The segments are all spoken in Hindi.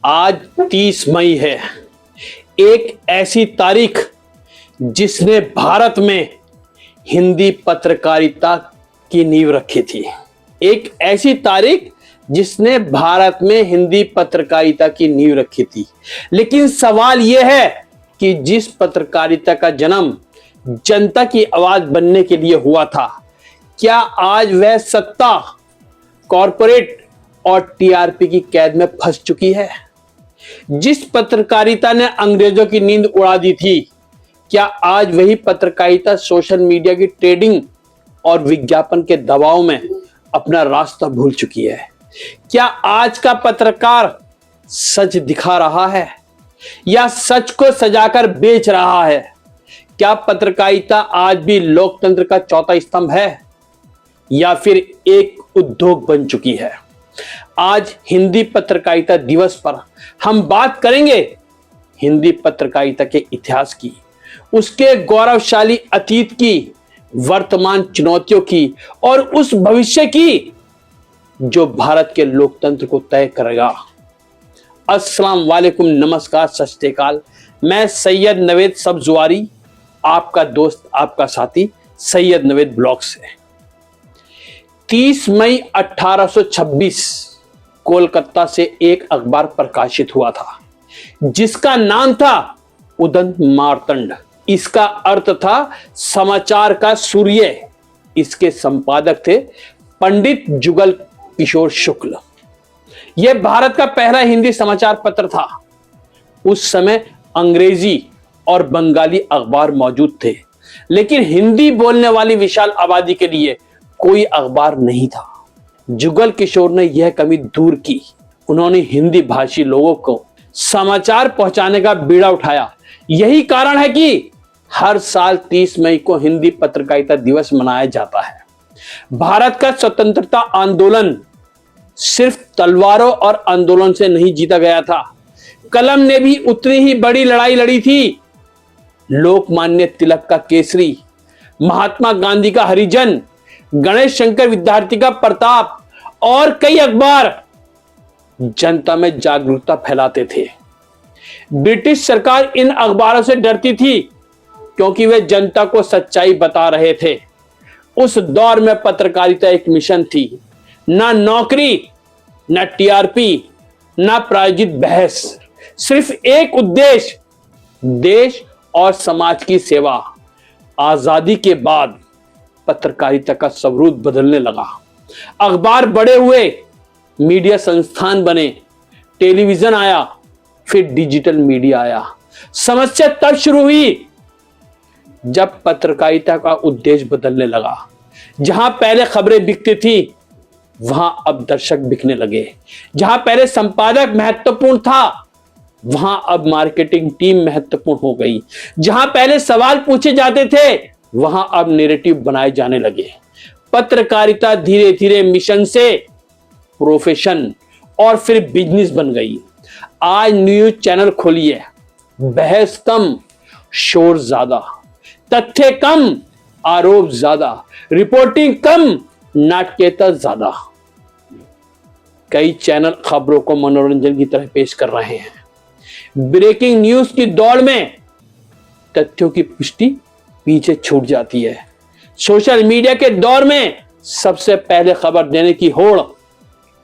आज 30 मई है, एक ऐसी तारीख जिसने भारत में हिंदी पत्रकारिता की नींव रखी थी। एक ऐसी तारीख जिसने भारत में हिंदी पत्रकारिता की नींव रखी थी। लेकिन सवाल यह है कि जिस पत्रकारिता का जन्म जनता की आवाज बनने के लिए हुआ था, क्या आज वह सत्ता, कॉरपोरेट और टीआरपी की कैद में फंस चुकी है? जिस पत्रकारिता ने अंग्रेजों की नींद उड़ा दी थी, क्या आज वही पत्रकारिता सोशल मीडिया की ट्रेडिंग और विज्ञापन के दबाव में अपना रास्ता भूल चुकी है? क्या आज का पत्रकार सच दिखा रहा है या सच को सजाकर बेच रहा है? क्या पत्रकारिता आज भी लोकतंत्र का चौथा स्तंभ है या फिर एक उद्योग बन चुकी है? आज हिंदी पत्रकारिता दिवस पर हम बात करेंगे हिंदी पत्रकारिता के इतिहास की, उसके गौरवशाली अतीत की, वर्तमान चुनौतियों की और उस भविष्य की जो भारत के लोकतंत्र को तय करेगा। अस्सलाम वालेकुम, नमस्कार, सत श्री अकाल। मैं सैयद नवेद सब्जवारी, आपका दोस्त, आपका साथी सैयद नवेद ब्लॉग से। 30 मई 1826 कोलकाता से एक अखबार प्रकाशित हुआ था जिसका नाम था उदंत मार्तंड। इसका अर्थ था समाचार का सूर्य। इसके संपादक थे पंडित जुगल किशोर शुक्ल। यह भारत का पहला हिंदी समाचार पत्र था। उस समय अंग्रेजी और बंगाली अखबार मौजूद थे, लेकिन हिंदी बोलने वाली विशाल आबादी के लिए कोई अखबार नहीं था। जुगल किशोर ने यह कमी दूर की। उन्होंने हिंदी भाषी लोगों को समाचार पहुंचाने का बीड़ा उठाया। यही कारण है कि हर साल 30 मई को हिंदी पत्रकारिता दिवस मनाया जाता है। भारत का स्वतंत्रता आंदोलन सिर्फ तलवारों और आंदोलन से नहीं जीता गया था, कलम ने भी उतनी ही बड़ी लड़ाई लड़ी थी। लोकमान्य तिलक का केसरी, महात्मा गांधी का हरिजन, गणेश शंकर विद्यार्थी का प्रताप और कई अखबार जनता में जागरूकता फैलाते थे। ब्रिटिश सरकार इन अखबारों से डरती थी क्योंकि वे जनता को सच्चाई बता रहे थे। उस दौर में पत्रकारिता एक मिशन थी, ना नौकरी, ना टीआरपी, ना प्रायोजित बहस, सिर्फ एक उद्देश्य, देश और समाज की सेवा। आजादी के बाद पत्रकारिता का स्वरूप बदलने लगा। अखबार बड़े हुए, मीडिया संस्थान बने, टेलीविजन आया, फिर डिजिटल मीडिया आया। समस्या तब शुरू हुई जब पत्रकारिता का उद्देश्य बदलने लगा। जहां पहले खबरें बिकती थी, वहां अब दर्शक बिकने लगे। जहां पहले संपादक महत्वपूर्ण था, वहां अब मार्केटिंग टीम महत्वपूर्ण हो गई। जहां पहले सवाल पूछे जाते थे, वहां अब नैरेटिव बनाए जाने लगे। पत्रकारिता धीरे धीरे मिशन से प्रोफेशन और फिर बिजनेस बन गई। आज न्यूज चैनल खोलिए, बहस कम, शोर ज्यादा, तथ्य कम, आरोप ज्यादा, रिपोर्टिंग कम, नाटकीयता ज्यादा। कई चैनल खबरों को मनोरंजन की तरह पेश कर रहे हैं। ब्रेकिंग न्यूज की दौड़ में तथ्यों की पुष्टि पीछे छूट जाती है। सोशल मीडिया के दौर में सबसे पहले खबर देने की होड़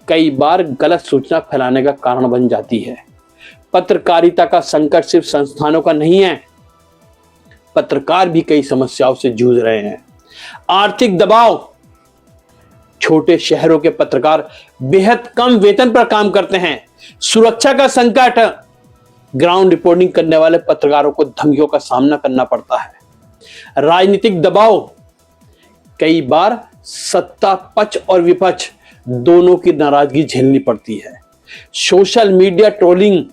कई बार गलत सूचना फैलाने का कारण बन जाती है। पत्रकारिता का संकट सिर्फ संस्थानों का नहीं है, पत्रकार भी कई समस्याओं से जूझ रहे हैं। आर्थिक दबाव, छोटे शहरों के पत्रकार बेहद कम वेतन पर काम करते हैं। सुरक्षा का संकट, ग्राउंड रिपोर्टिंग करने वाले पत्रकारों को धमकियों का सामना करना पड़ता है। राजनीतिक दबाव, कई बार सत्ता पक्ष और विपक्ष दोनों की नाराजगी झेलनी पड़ती है। सोशल मीडिया ट्रोलिंग,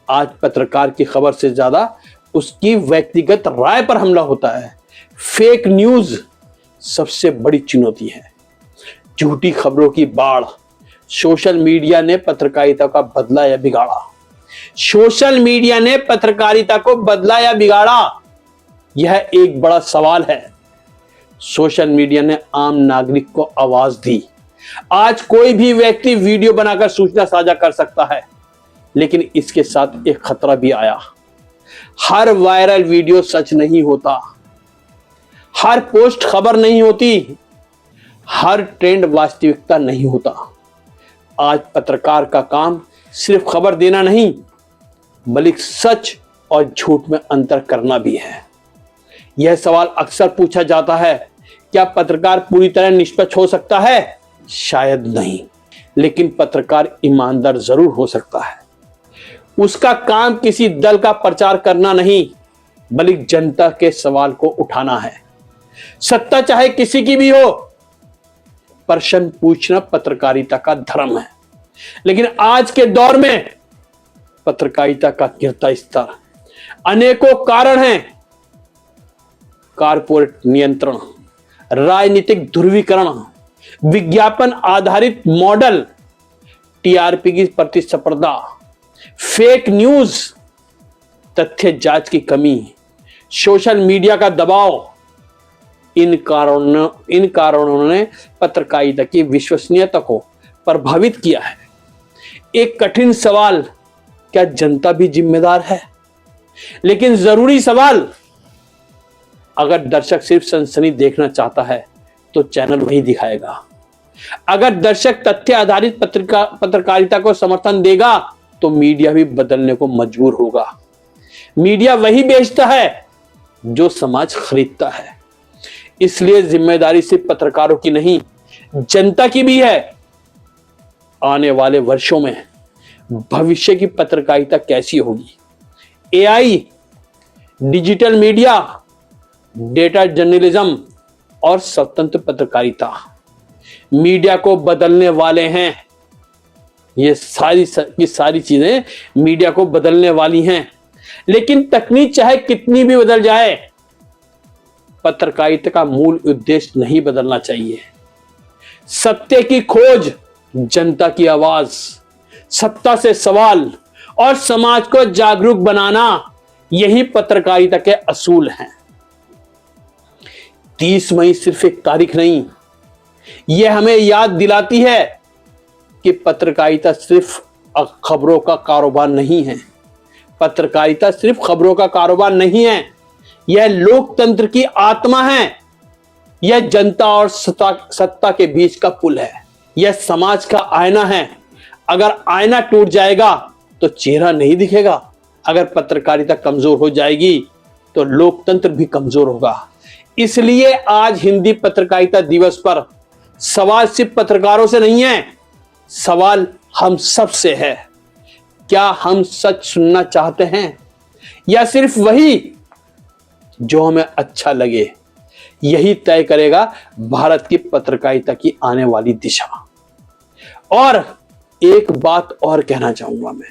आज पत्रकार की खबर से ज्यादा उसकी व्यक्तिगत राय पर हमला होता है। फेक न्यूज सबसे बड़ी चुनौती है। झूठी खबरों की बाढ़, सोशल मीडिया ने पत्रकारिता का बदला या बिगाड़ा? सोशल मीडिया ने पत्रकारिता को बदला या बिगाड़ा, यह एक बड़ा सवाल है। सोशल मीडिया ने आम नागरिक को आवाज दी। आज कोई भी व्यक्ति वीडियो बनाकर सूचना साझा कर सकता है। लेकिन इसके साथ एक खतरा भी आया। हर वायरल वीडियो सच नहीं होता, हर पोस्ट खबर नहीं होती, हर ट्रेंड वास्तविकता नहीं होता। आज पत्रकार का काम सिर्फ खबर देना नहीं, बल्कि सच और झूठ में अंतर करना भी है। यह सवाल अक्सर पूछा जाता है, क्या पत्रकार पूरी तरह निष्पक्ष हो सकता है? शायद नहीं, लेकिन पत्रकार ईमानदार जरूर हो सकता है। उसका काम किसी दल का प्रचार करना नहीं, बल्कि जनता के सवाल को उठाना है। सत्ता चाहे किसी की भी हो, प्रश्न पूछना पत्रकारिता का धर्म है। लेकिन आज के दौर में पत्रकारिता का गिरता स्तर अनेकों कारण हैं। कारपोरेट नियंत्रण, राजनीतिक ध्रुवीकरण, विज्ञापन आधारित मॉडल, टीआरपी की प्रतिस्पर्धा, फेक न्यूज, तथ्य जांच की कमी, सोशल मीडिया का दबाव, इन कारणों ने पत्रकारिता की विश्वसनीयता को प्रभावित किया है। एक कठिन सवाल, क्या जनता भी जिम्मेदार है? लेकिन जरूरी सवाल, अगर दर्शक सिर्फ सनसनी देखना चाहता है तो चैनल वही दिखाएगा। अगर दर्शक तथ्य आधारित पत्रकारिता को समर्थन देगा तो मीडिया भी बदलने को मजबूर होगा। मीडिया वही बेचता है जो समाज खरीदता है। इसलिए जिम्मेदारी सिर्फ पत्रकारों की नहीं, जनता की भी है। आने वाले वर्षों में भविष्य की पत्रकारिता कैसी होगी? AI, digital media, data journalism और स्वतंत्र पत्रकारिता मीडिया को बदलने वाले हैं। ये सारी चीजें मीडिया को बदलने वाली हैं। लेकिन तकनीक चाहे कितनी भी बदल जाए, पत्रकारिता का मूल उद्देश्य नहीं बदलना चाहिए। सत्य की खोज, जनता की आवाज, सत्ता से सवाल और समाज को जागरूक बनाना, यही पत्रकारिता के असूल हैं। 30 मई सिर्फ एक तारीख नहीं, यह हमें याद दिलाती है कि पत्रकारिता सिर्फ खबरों का कारोबार नहीं है। पत्रकारिता सिर्फ खबरों का कारोबार नहीं है, यह लोकतंत्र की आत्मा है। यह जनता और सत्ता के बीच का पुल है। यह समाज का आईना है। अगर आईना टूट जाएगा तो चेहरा नहीं दिखेगा। अगर पत्रकारिता कमजोर हो जाएगी तो लोकतंत्र भी कमजोर होगा। इसलिए आज हिंदी पत्रकारिता दिवस पर सवाल सिर्फ पत्रकारों से नहीं है, सवाल हम सब से है। क्या हम सच सुनना चाहते हैं या सिर्फ वही जो हमें अच्छा लगे? यही तय करेगा भारत की पत्रकारिता की आने वाली दिशा। और एक बात और कहना चाहूंगा मैं,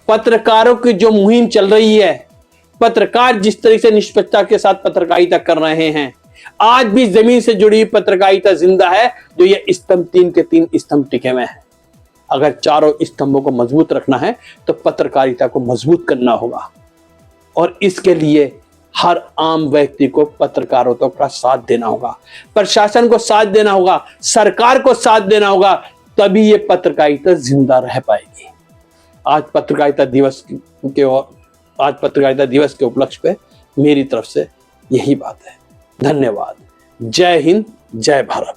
पत्रकारों की जो मुहिम चल रही है, पत्रकार जिस तरीके से निष्पक्षता के साथ पत्रकारिता कर रहे हैं, आज भी जमीन से जुड़ी पत्रकारिता जिंदा है। जो ये स्तंभ 3 के 3 स्तंभ टिके हुए हैं। अगर चारों स्तंभों को मजबूत रखना है तो पत्रकारिता को मजबूत करना होगा। और इसके लिए हर आम व्यक्ति को पत्रकारों का साथ देना होगा, प्रशासन को साथ देना होगा, सरकार को साथ देना होगा, तभी ये पत्रकारिता जिंदा रह पाएगी। आज पत्रकारिता दिवस के उपलक्ष्य पे मेरी तरफ से यही बात है। धन्यवाद। जय हिंद, जय भारत।